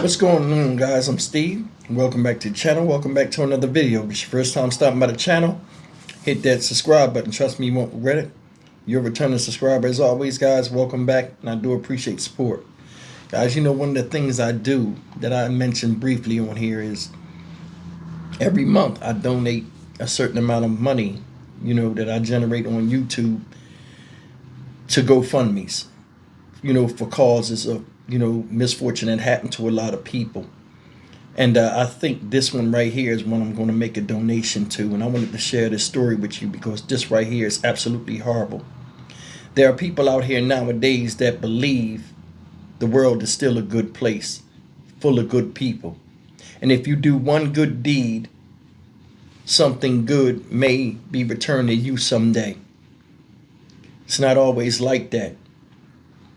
What's going on, guys? I'm Steve. Welcome back to the channel. Welcome back to another video. If it's your first time stopping by the channel, hit that subscribe button. Trust me, you won't regret it. You're a returning subscriber. As always, guys, welcome back, and I do appreciate support. Guys, you know, one of the things I do that I mentioned briefly on here is every month I donate a certain amount of money, that I generate on YouTube to GoFundMe's, for causes of, misfortune that happened to a lot of people. And I think this one right here is one I'm going to make a donation to. And I wanted to share this story with you because this right here is absolutely horrible. There are people out here nowadays that believe the world is still a good place, full of good people. And if you do one good deed, something good may be returned to you someday. It's not always like that.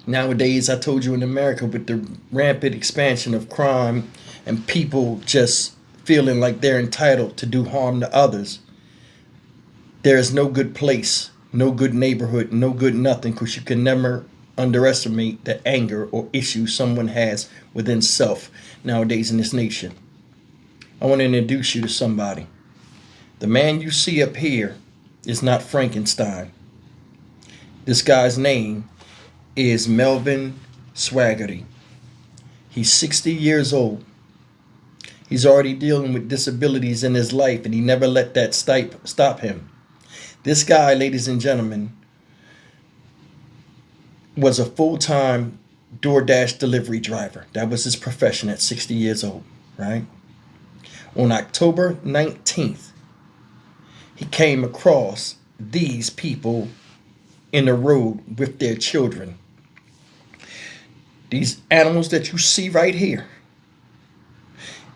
Nowadays, I told you, in America, with the rampant expansion of crime and people just feeling like they're entitled to do harm to others, there is no good place, no good neighborhood, no good nothing, because you can never underestimate the anger or issue someone has within self nowadays in this nation. I want to introduce you to somebody. The man you see up here is not Frankenstein. This guy's name is Melvin Swaggerty. He's 60 years old. He's already dealing with disabilities in his life, and he never let that stop him. This guy, ladies and gentlemen, was a full-time DoorDash delivery driver. That was his profession at 60 years old, right? On October 19th, he came across these people in the road with their children. These animals that you see right here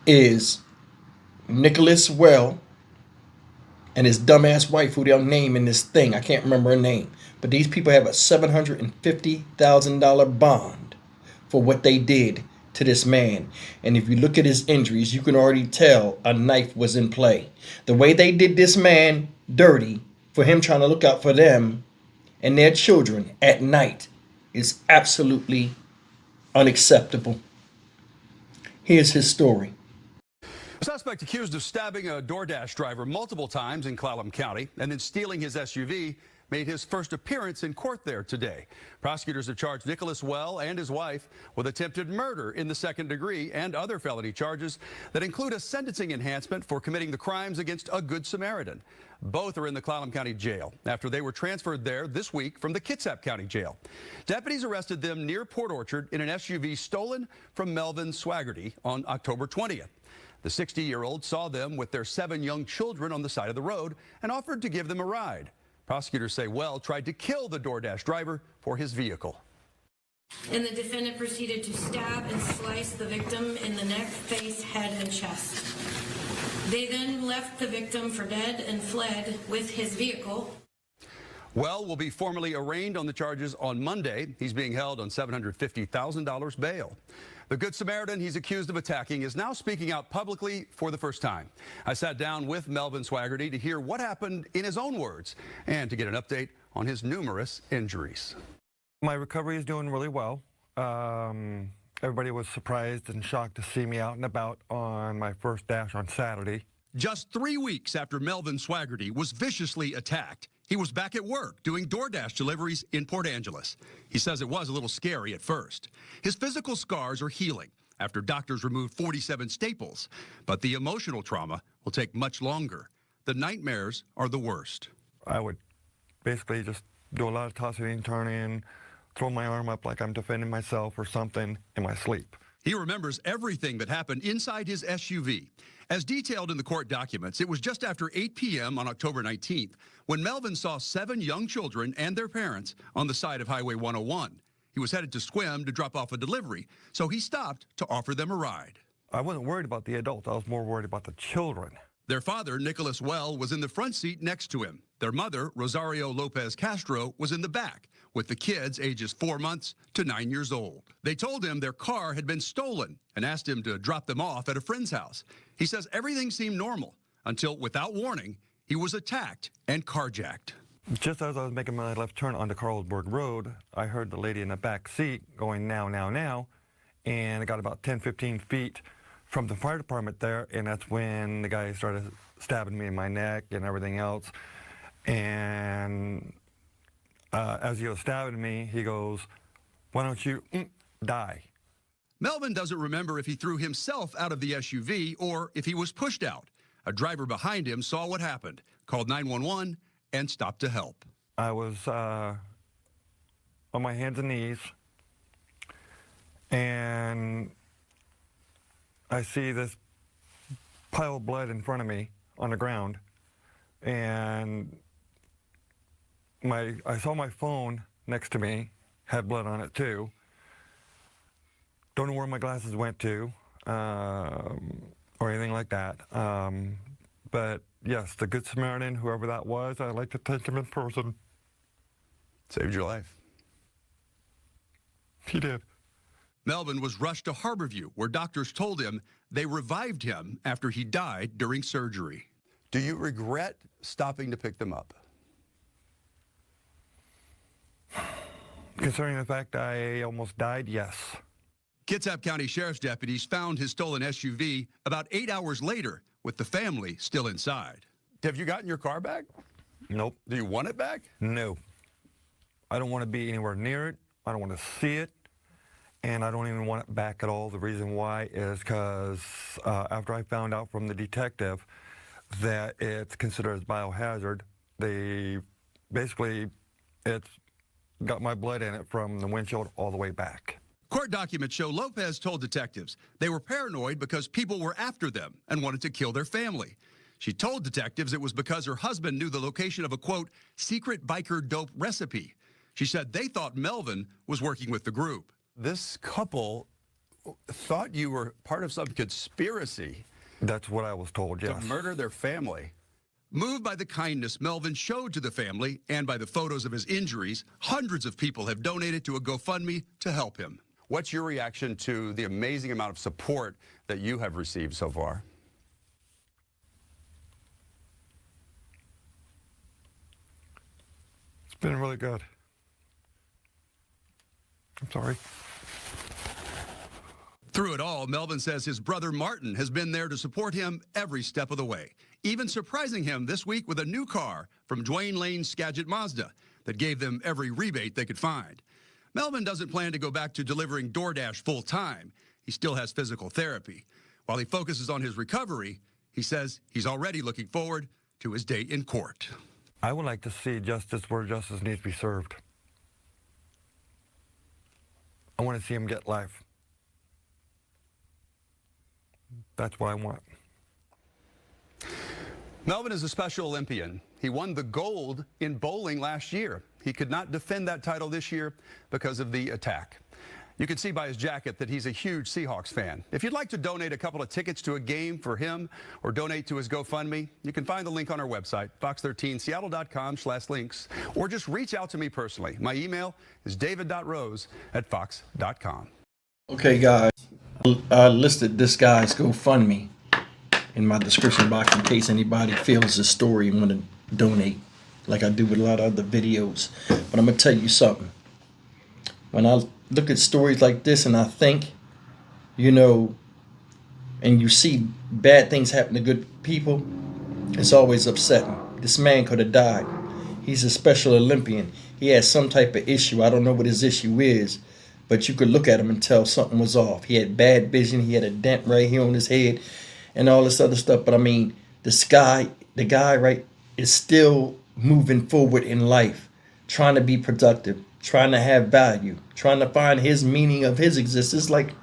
is Nicholas Well and his dumbass wife, who they'll name in this thing. I can't remember her name. But these people have a $750,000 bond for what they did to this man. And if you look at his injuries, you can already tell a knife was in play. The way they did this man dirty for him trying to look out for them and their children at night is absolutely unacceptable. Here's his story. A suspect accused of stabbing a DoorDash driver multiple times in Clallam County and then stealing his SUV made his first appearance in court there today. Prosecutors have charged Nicholas Well and his wife with attempted murder in the second degree and other felony charges that include a sentencing enhancement for committing the crimes against a Good Samaritan. Both are in the Clallam County Jail after they were transferred there this week from the Kitsap County Jail. Deputies arrested them near Port Orchard in an SUV stolen from Melvin Swaggerty on October 20th. The 60-year-old saw them with their 7 young children on the side of the road and offered to give them a ride. Prosecutors say Well tried to kill the DoorDash driver for his vehicle. And the defendant proceeded to stab and slice the victim in the neck, face, head, and chest. They then left the victim for dead and fled with his vehicle. Well will be formally arraigned on the charges on Monday. He's being held on $750,000 bail. The Good Samaritan he's accused of attacking is now speaking out publicly for the first time. I sat down with Melvin Swaggerty to hear what happened in his own words and to get an update on his numerous injuries. My recovery is doing really well. Everybody was surprised and shocked to see me out and about on my first dash on Saturday. Just 3 weeks after Melvin Swaggerty was viciously attacked, he was back at work doing DoorDash deliveries in Port Angeles. He says it was a little scary at first. His physical scars are healing after doctors removed 47 staples, but the emotional trauma will take much longer. The nightmares are the worst. I would basically just do a lot of tossing and turning, throw my arm up like I'm defending myself or something in my sleep. He remembers everything that happened inside his SUV. As detailed in the court documents, it was just after 8 p.m. on October 19th when Melvin saw 7 young children and their parents on the side of Highway 101. He was headed to Squim to drop off a delivery, so he stopped to offer them a ride. I wasn't worried about the adults. I was more worried about the children. Their father, Nicholas Well, was in the front seat next to him. Their mother, RosarioLopez-Castro, was in the back, with the kids ages 4 months to 9 years old. They told him their car had been stolen and asked him to drop them off at a friend's house. He says everything seemed normal until, without warning, he was attacked and carjacked. Just as I was making my left turn onto Carlsberg Road, I heard the lady in the back seat going, now, now, now, and I got about 10, 15 feet from the fire department there, and that's when the guy started stabbing me in my neck and everything else. And as he was stabbing me, he goes, "Why don't you die?" Melvin doesn't remember if he threw himself out of the SUV or if he was pushed out. A driver behind him saw what happened, called 911, and stopped to help. I was on my hands and knees, and I see this pile of blood in front of me on the ground, and I saw my phone next to me, had blood on it too. Don't know where my glasses went to, or anything like that. But yes, the Good Samaritan, whoever that was, I'd like to thank him in person. Saved your life. He did. Melvin was rushed to Harborview, where doctors told him they revived him after he died during surgery. Do you regret stopping to pick them up? Concerning the fact I almost died, yes. Kitsap County Sheriff's deputies found his stolen SUV about 8 hours later with the family still inside. Have you gotten your car back? Nope. Do you want it back? No. I don't want to be anywhere near it. I don't want to see it. And I don't even want it back at all. The reason why is because after I found out from the detective that it's considered as biohazard, it's got my blood in it from the windshield all the way back. Court documents show Lopez told detectives they were paranoid because people were after them and wanted to kill their family. She told detectives it was because her husband knew the location of a, quote, secret biker dope recipe. She said they thought Melvin was working with the group. This couple thought you were part of some conspiracy. That's what I was told, yes. To murder their family. Moved by the kindness Melvin showed to the family and by the photos of his injuries, hundreds of people have donated to a GoFundMe to help him. What's your reaction to the amazing amount of support that you have received so far? It's been really good. I'm sorry. Through it all, Melvin says his brother Martin has been there to support him every step of the way, even surprising him this week with a new car from Dwayne Lane's Skagit Mazda that gave them every rebate they could find. Melvin doesn't plan to go back to delivering DoorDash full-time. He still has physical therapy. While he focuses on his recovery, he says he's already looking forward to his day in court. I would like to see justice where justice needs to be served. I want to see him get life. That's what I want. Melvin is a Special Olympian. He won the gold in bowling last year. He could not defend that title this year because of the attack. You can see by his jacket that he's a huge Seahawks fan. If you'd like to donate a couple of tickets to a game for him or donate to his GoFundMe, you can find the link on our website, fox13seattle.com/links, or just reach out to me personally. My email is david.rose@fox.com. Okay, guys, I listed this guy's GoFundMe in my description box in case anybody feels this story and want to donate, like I do with a lot of other videos. But I'm going to tell you something. When I look at stories like this and I think, and you see bad things happen to good people, it's always upsetting. This man could have died. He's a Special Olympian. He has some type of issue. I don't know what his issue is, but you could look at him and tell something was off. He had bad vision. He had a dent right here on his head and all this other stuff. But I mean, the guy, right, is still moving forward in life, trying to be productive, trying to have value, trying to find his meaning of his existence like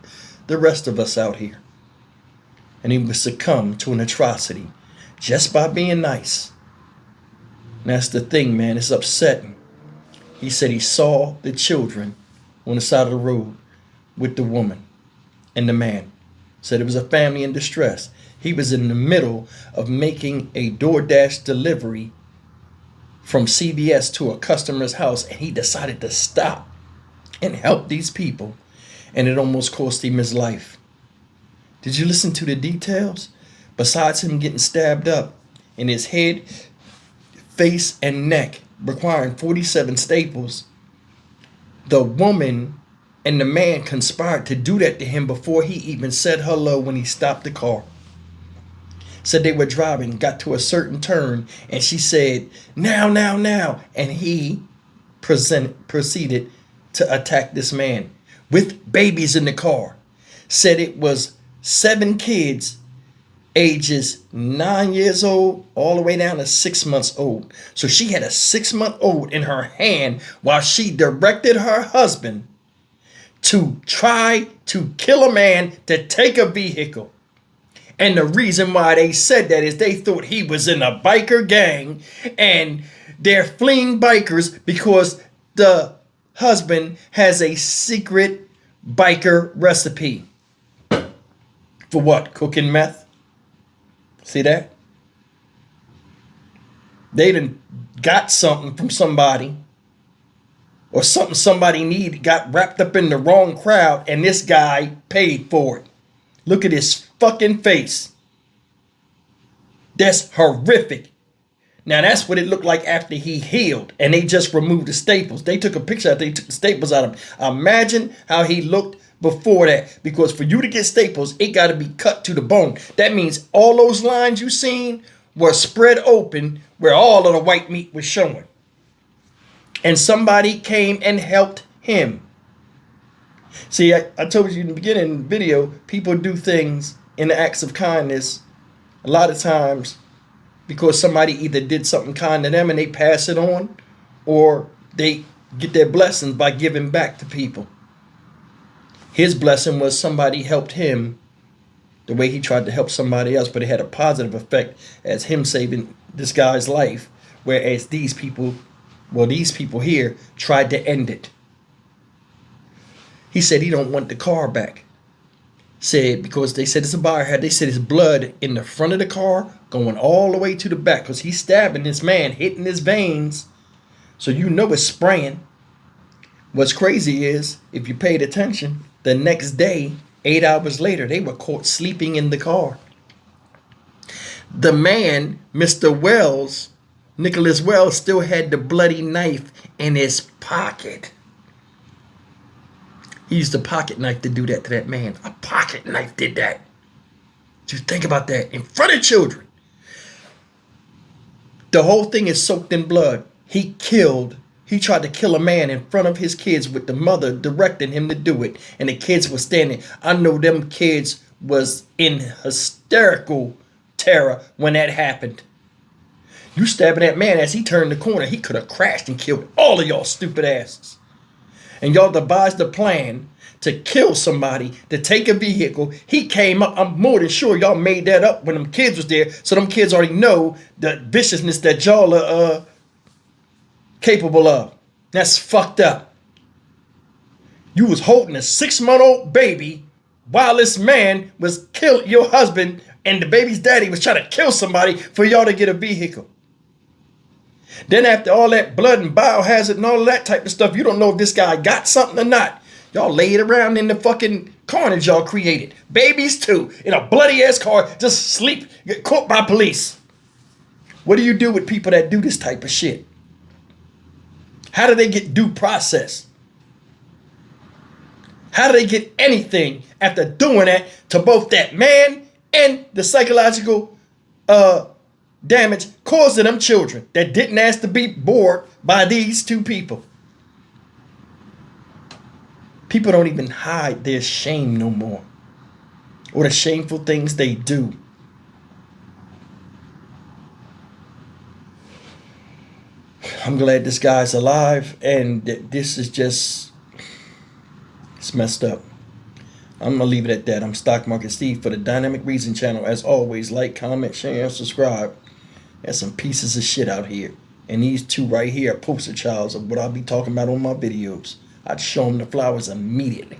the rest of us out here. And he would succumb to an atrocity just by being nice. And that's the thing, man. It's upsetting. He said he saw the children on the side of the road with the woman and the man. Said it was a family in distress. He was in the middle of making a DoorDash delivery from CVS to a customer's house, and he decided to stop and help these people, and it almost cost him his life. Did you listen to the details? Besides him getting stabbed up in his head, face, and neck, requiring 47 staples, the woman And the man conspired to do that to him before he even said hello when he stopped the car. Said they were driving, got to a certain turn, and she said, now, now, now. And he proceeded to attack this man with babies in the car. Said it was 7 kids, ages 9 years old, all the way down to 6 months old. So she had a 6-month-old in her hand while she directed her husband to try to kill a man to take a vehicle. And the reason why they said that is they thought he was in a biker gang and they're fleeing bikers because the husband has a secret biker recipe. For what? Cooking meth? See that? They done got something from somebody, or something somebody needed, got wrapped up in the wrong crowd, and this guy paid for it. Look at his fucking face. That's horrific. Now that's what it looked like after he healed and they just removed the staples. They took a picture after they took the staples out of him. Imagine how he looked before that, because for you to get staples, it got to be cut to the bone. That means all those lines you seen were spread open where all of the white meat was showing. And somebody came and helped him. See, I told you in the beginning of the video, people do things in the acts of kindness a lot of times because somebody either did something kind to them and they pass it on, or they get their blessings by giving back to people. His blessing was somebody helped him the way he tried to help somebody else, but it had a positive effect as him saving this guy's life, whereas these people here tried to end it. He said he don't want the car back. Said because they said it's a buyer had, they said his blood in the front of the car going all the way to the back because he's stabbing this man, hitting his veins. So you know it's spraying. What's crazy is, if you paid attention, the next day, 8 hours later, they were caught sleeping in the car. The man, Mr. Wells, Nicholas Wells, still had the bloody knife in his pocket. He used a pocket knife to do that to that man. A pocket knife did that. Just think about that. In front of children. The whole thing is soaked in blood. He tried to kill a man in front of his kids with the mother directing him to do it. And the kids were standing. I know them kids was in hysterical terror when that happened. You stabbing that man as he turned the corner. He could have crashed and killed all of y'all stupid asses. And y'all devised a plan to kill somebody, to take a vehicle. He came up. I'm more than sure y'all made that up when them kids was there. So them kids already know the viciousness that y'all are capable of. That's fucked up. You was holding a 6-month-old baby while this man was killing your husband, and the baby's daddy was trying to kill somebody for y'all to get a vehicle. Then after all that blood and biohazard and all that type of stuff, you don't know if this guy got something or not. Y'all laid around in the fucking carnage y'all created. Babies too, in a bloody ass car, just sleep, get caught by police. What do you do with people that do this type of shit? How do they get due process? How do they get anything after doing that to both that man and the psychological damage caused to them children that didn't ask to be born by these two people? People don't even hide their shame no more, or the shameful things they do. I'm glad this guy's alive, and this is just, it's messed up. I'm gonna leave it at that. I'm Stock Market Steve for the Dynamic Reason channel. As always, like, comment, share, and subscribe. There's some pieces of shit out here, and these two right here are poster childs of what I'll be talking about on my videos. I'd show them the flowers immediately.